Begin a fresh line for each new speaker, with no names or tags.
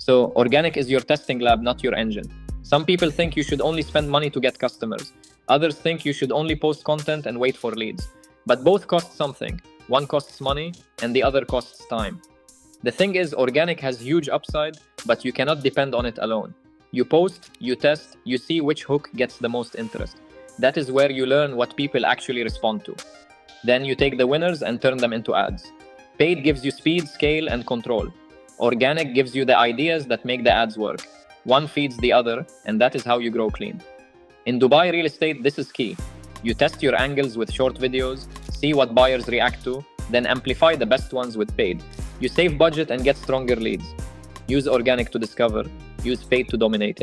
So organic is your testing lab, not your engine. Some people think you should only spend money to get customers. Others think you should only post content and wait for leads. But both cost something. One costs money and the other costs time. The thing is, organic has huge upside, but you cannot depend on it alone. You post, you test, you see which hook gets the most interest. That is where you learn what people actually respond to. Then you take the winners and turn them into ads. Paid gives you speed, scale, and control. Organic gives you the ideas that make the ads work. One feeds the other, and that is how you grow clean. In Dubai real estate, this is key. You test your angles with short videos, see what buyers react to, then amplify the best ones with paid. You save budget and get stronger leads. Use organic to discover, use paid to dominate.